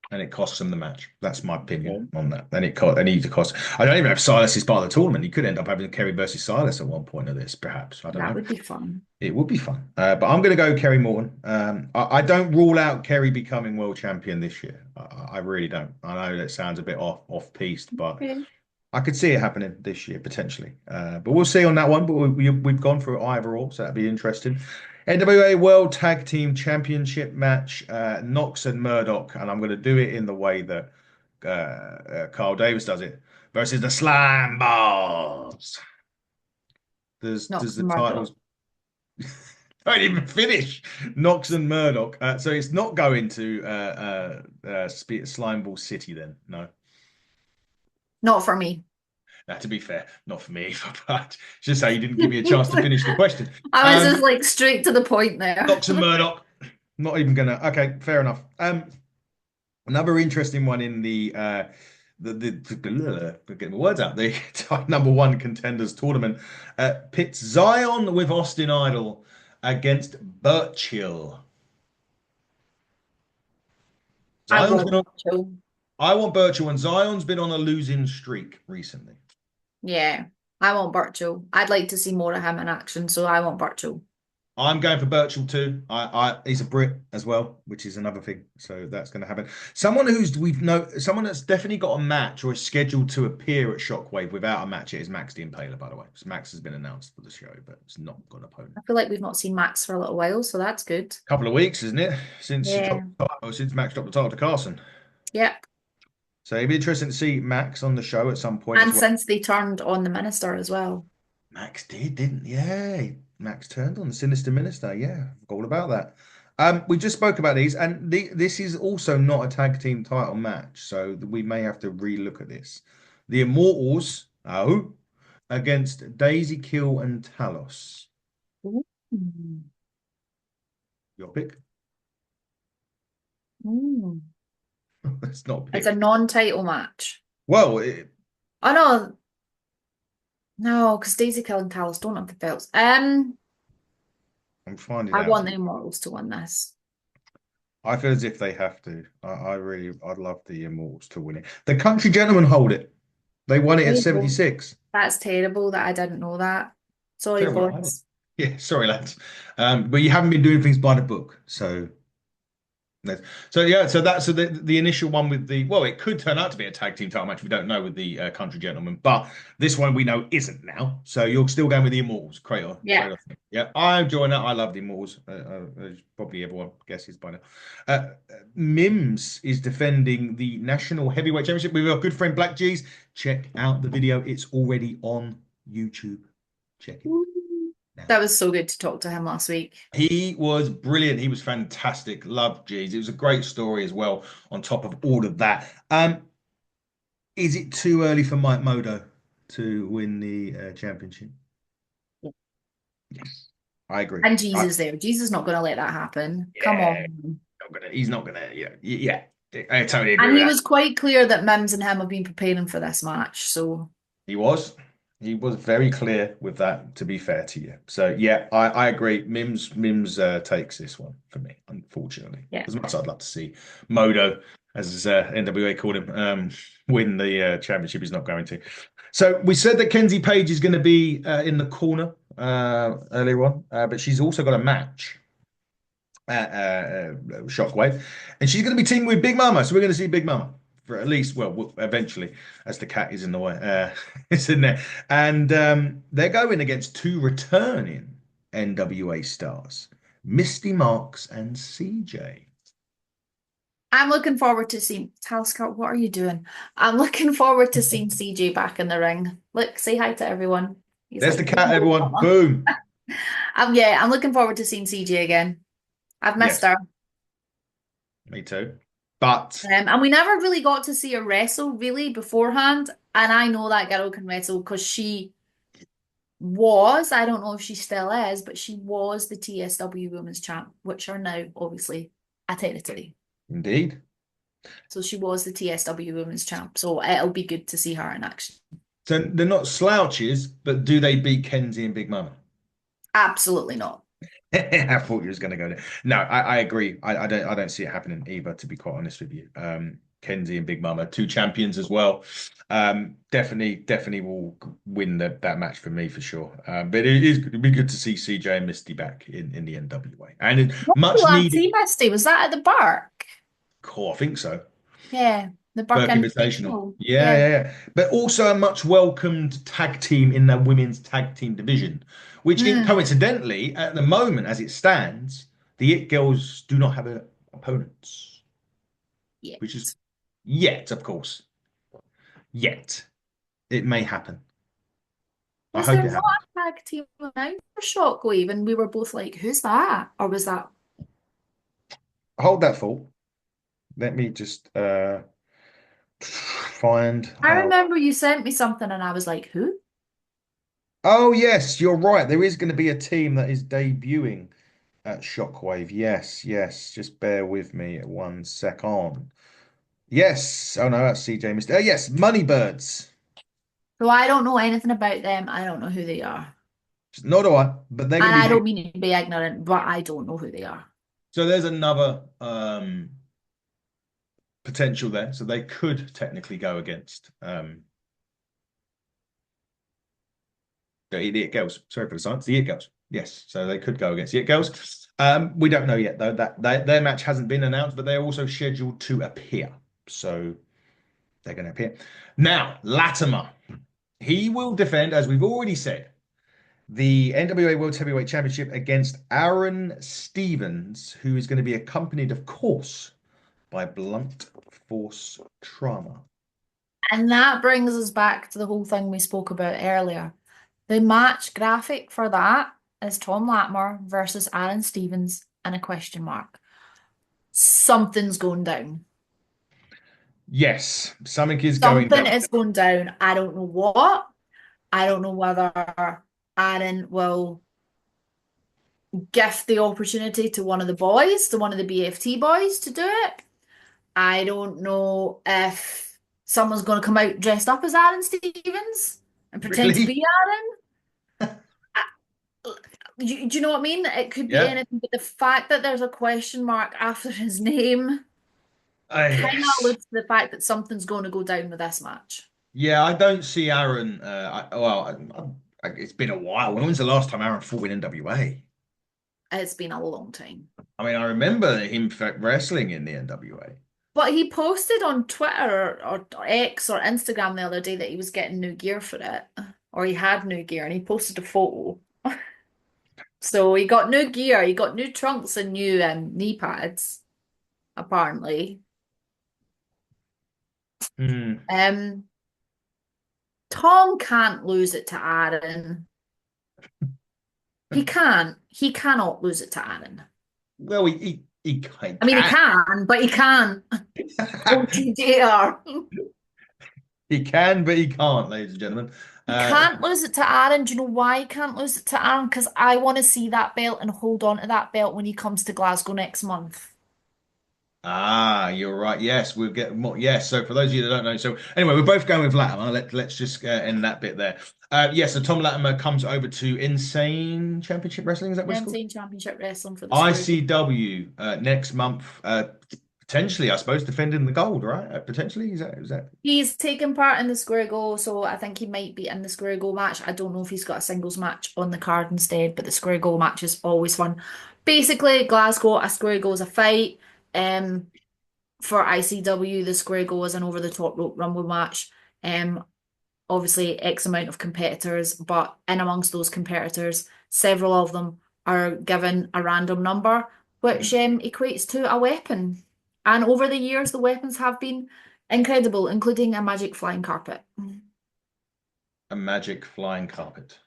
And it costs them the match. That's my opinion okay. on that. And he cost. I don't even know if Silas is part of the tournament. He could end up having Kerry versus Silas at one point of this, perhaps. I don't That know. would be fun. It would be fun. But I'm going to go Kerry Morton. I don't rule out Kerry becoming world champion this year. I really don't. I know that sounds a bit off piste, but Okay. I could see it happening this year potentially. But we'll see on that one. But we've gone for either or, so that'd be interesting. NWA World Tag Team Championship match, Knox and Murdoch, and I'm going to do it in the way that Carl Davis does it versus the Slime Balls. Does Knox the and Murdoch. titles don't even finish? Knox and Murdoch. So it's not going to Slime Ball City then. No. Not for me. To be fair, not for me either, but just say you didn't give me a chance to finish the question. I was just like straight to the point there. Knox and Murdoch. Not even gonna. Okay, fair enough. Another interesting one in getting my words out. The number one contenders tournament pits Zion with Austin Idol against Burchill. I Zion's been want on. Virtual. I want Burchill, and Zion's been on a losing streak recently. Yeah, I want Virtual. I'd like to see more of him in action, so I want Virtual. I'm going for Burchill too. He's a Brit as well, which is another thing. So that's going to happen. Someone that's definitely got a match or is scheduled to appear at Shockwave without a match. It is Max the Impaler, by the way. So Max has been announced for the show, but it's not got an opponent. I feel like we've not seen Max for a little while, so that's good. Couple of weeks, isn't it? Yeah. Since Max dropped the title to Carson. Yep. So it'd be interesting to see Max on the show at some point And as well. since they turned on the minister as well. Max did, didn't? Yeah, Max turned on the Sinister Minister. Yeah, all about that. We just spoke about these, and this is also not a tag team title match, so we may have to relook at this. The Immortals, oh, against Daisy Kill and Talos. Ooh. Mm. Your pick? Mm. It's not It's a pick. non-title match. Well, Oh no, no, because Daisy Kill and Talos don't have the belts. I'm finding I out want for the you. Immortals to win this. I feel as if they have to. I'd love the Immortals to win it. The Country Gentlemen hold it. They won it at Terrible. 76. That's terrible that I didn't know that. Sorry, Terrible. I didn't. boys. Yeah, sorry, lads. But you haven't been doing things by the book, so. Yes. So yeah, so the initial one with the well, it could turn out to be a tag team title match. We don't know with the Country Gentlemen, but this one we know isn't now. So you're still going with the Immortals, Kratos. Yeah. Kratos. Yeah, I'm enjoying that. I love the Immortals. As probably everyone guesses by now. Mims is defending the National Heavyweight Championship with our good friend Black G's. Check out the video. It's already on YouTube. Check it now. That was so good to talk to him last week. He was brilliant. He was fantastic. Love G's. It was a great story as well, on top of all of that. Is it too early for Mike Modo to win the championship? Yes, I agree. And Jesus there. Jesus not going to let that happen. Come Yeah, on. he's not gonna. Yeah, yeah. I totally agree And with he that. was quite clear that Mims and him have been preparing for this match. So, He was. He was very clear with that, to be fair to you. So yeah, I agree. Mims takes this one for me, unfortunately. yeah. As much as I'd love to see Modo, as NWA called him, win the championship, he's not going to. So we said that Kenzie Page is going to be in the corner earlier on, but she's also got a match Shockwave, and she's going to be teaming with Big Mama. So we're going to see Big Mama for at least, well, eventually, as the cat is in the way, it's in there, and they're going against two returning NWA stars, Misty Marks and CJ. I'm looking forward to seeing Talscott. What are you doing? I'm looking forward to seeing CJ back in the ring. Look, say hi to everyone. He's There's like, the cat, everyone. "Mama." Boom. Yeah, I'm looking forward to seeing CJ again. I've missed Yes, her. me too. But And we never really got to see her wrestle really beforehand. And I know that girl can wrestle because she was, I don't know if she still is, but she was the TSW Women's Champ, which are now obviously a territory. indeed, So she was the TSW Women's Champ. So it'll be good to see her in action. so they're not slouches, but do they beat Kenzie and Big Mama? Absolutely not. I thought you was going to go there. No, I agree. I don't see it happening either, to be quite honest with you. Kenzie and Big Mama, two champions as well. Definitely will win that match for me for sure. But it'd be good to see CJ and Misty back in the NWA, and Oh, much last needed. see Misty. Was that at the Bark? Cool, I think so. Yeah, the Bark Burke Invitational. Invitational. Yeah, Yeah. yeah, yeah. But also a much welcomed tag team in the women's tag team division, which Mm, coincidentally, at the moment, as it stands, the It Girls do not have opponents, yeah. which is yet, of course, yet. It may happen. I Was there hope it not happens. a tag team announced for Shockwave? And we were both like, who's that? Or was that? Hold that thought. Let me just find I how. remember you sent me something and I was like, who? Oh, yes, you're right. There is going to be a team that is debuting at Shockwave. Yes, yes. Just bear with me 1 second. Yes. Oh no, that's CJ Mister. Yes, Moneybirds. So I don't know anything about them. I don't know who they are. Nor do I, but they're going And to be I here. don't mean to be ignorant, but I don't know who they are. So there's another potential there. So they could technically go against the Idiot Girls. Sorry for the science. The Idiot Girls. Yes. So they could go against the Idiot Girls. We don't know yet though. That their match hasn't been announced, but they're also scheduled to appear. So they're going to appear. Now, Latimer. He will defend, as we've already said, the NWA World Heavyweight Championship against Aaron Stevens, who is going to be accompanied, of course, by Blunt Force Trauma. And that brings us back to the whole thing we spoke about earlier. The match graphic for that is Tom Latimer versus Aaron Stevens. and a question mark. Something's going down. Yes, something is going Something down. is going down. I don't know what. I don't know whether Aaron will gift the opportunity to one of the boys, to one of the BFT boys to do it. I don't know if someone's going to come out dressed up as Aaron Stevens and pretend to Really? be Aaron. Do you know what I mean? It could be Yeah. anything, but the fact that there's a question mark after his name kind of Yes. alludes to the fact that something's going to go down with this match. Yeah, I don't see Aaron. It's been a while. When was the last time Aaron fought in NWA? It's been a long time. I mean, I remember him wrestling in the NWA. But he posted on Twitter or X or Instagram the other day that he was getting new gear for it, or he had new gear, and he posted a photo. So he got new gear, he got new trunks and new knee pads, apparently. Hmm. Um, Tom can't lose it to Aaron. He can't. He cannot lose it to Aaron. Well, he I mean, he can. can, but he can't. Oh, dear. He can, but he can't, ladies and gentlemen. He Uh, can't lose it to Aaron. Do you know why he can't lose it to Aaron? Because I want to see that belt and hold on to that belt when he comes to Glasgow next month. you're right. Yes, we'll get more. Yes. So for those of you that don't know, so anyway, we're both going with Latimer. Let's just end that bit there. So Tom Latimer comes over to Insane Championship Wrestling. Is that what it's called? Insane Championship Wrestling for the Square. ICW next month. Potentially, I suppose, defending the gold, right? Potentially, is that? He's taken part in the Square Go, so I think he might be in the Square Go match. I don't know if he's got a singles match on the card instead, but the Square Go match is always fun. Basically, Glasgow, a Square Go is a fight. Um, for ICW, the Square Go is an over the top rope rumble match. Obviously X amount of competitors, but in amongst those competitors, several of them are given a random number, which equates to a weapon. And over the years, the weapons have been incredible, including a magic flying carpet, A magic flying carpet.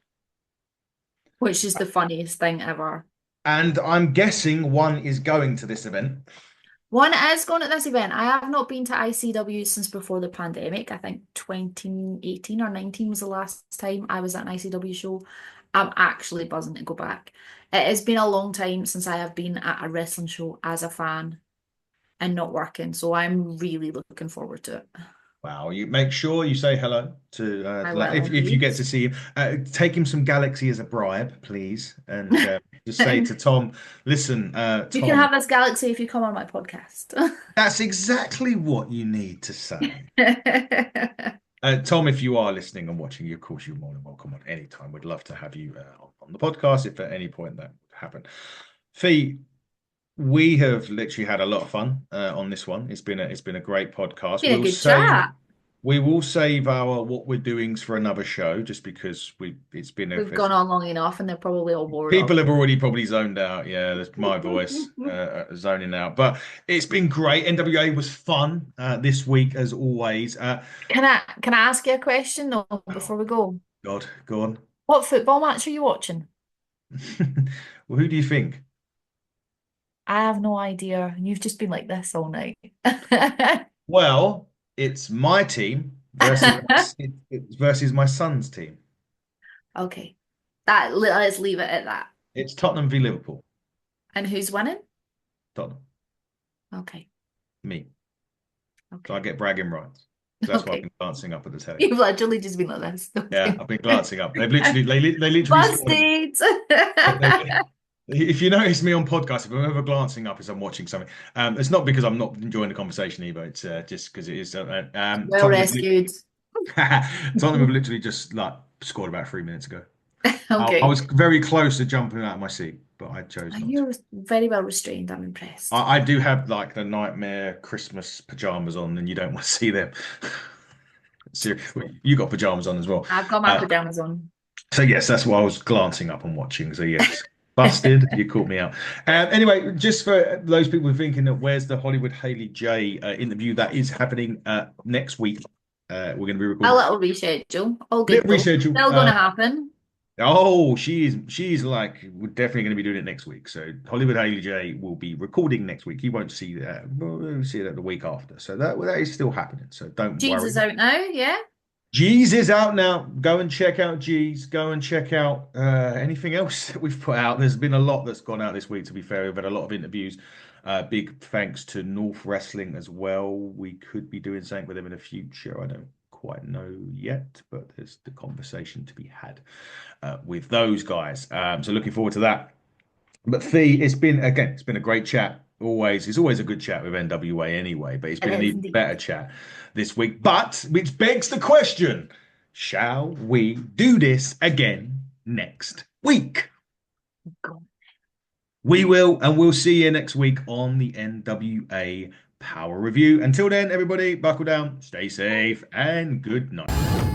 which is the funniest thing ever. And I'm guessing one is going to this event. One is going at this event. I have not been to ICW since before the pandemic. I think 2018 or 19 was the last time I was at an ICW show. I'm actually buzzing to go back. It has been a long time since I have been at a wrestling show as a fan and not working, so I'm really looking forward to it. Wow, you make sure you say hello to I will if you indeed. get to see him. Take him some Galaxy as a bribe, please, and just say to Tom, "Listen, You can Tom, have this galaxy if you come on my podcast. that's exactly what you need to say." Tom, if you are listening and watching, you of course you're more than welcome on any time. We'd love to have you on the podcast if at any point that would happen. Fee, we have literally had a lot of fun on this one. It's been a great podcast. Been a good chat. We will save our what we're doings for another show just because it's been We've gone on long enough and they're probably all bored of people have already probably zoned out. Yeah, that's my voice zoning out. But it's been great. NWA was fun this week as always. Can I ask you a question though Oh before we go? God, go on. What football match are you watching? Well, who do you think? I have no idea. You've just been like this all night. Well, it's my team versus it's versus my son's team. Okay. Let's leave it at that. It's Tottenham v Liverpool. And who's winning? Tottenham, Okay. me. So I Okay. get bragging rights. So that's why I've Okay. been glancing up at the telly. You've literally just been like this. Yeah, Okay. I've been glancing up. They literally scored. Busted. If you notice me on podcast, if I'm ever glancing up as I'm watching something, it's not because I'm not enjoying the conversation either. It's just because it is. Well rescued. Tottenham have literally just like scored about 3 minutes ago. I Okay. was very close to jumping out of my seat, but I chose not to. You're very well restrained. I'm impressed. I do have like the nightmare Christmas pajamas on, and you don't want to see them. You got pajamas on as well. I've got my Uh, pajamas on. So yes, that's what I was glancing up and watching. So yes, busted. You caught me out. Anyway, just for those people thinking that where's the Hollywood Haley J interview that is happening next week. We're going to be A recording little reschedule. All good little though. reschedule. Still gonna happen. Oh, she's like we're definitely going to be doing it next week. So Hollywood Haley J will be recording next week. You won't see that. We'll see that the week after. So that is still happening. So don't Jeans worry. is out now, yeah? G's is out now. Go and check out G's. Go and check out anything else that we've put out. There's been a lot that's gone out this week, to be fair. We've had a lot of interviews. Big thanks to North Wrestling as well. We could be doing something with them in the future. I don't quite know yet, but there's the conversation to be had with those guys. So looking forward to that. But Fee, it's been a great chat. Always, it's always a good chat with NWA anyway, but it's It been an is even indeed. better chat this week. But which begs the question, shall we do this again next week? God. We will, and we'll see you next week on the NWA Power Review. Until then, everybody, buckle down, stay safe, and good night.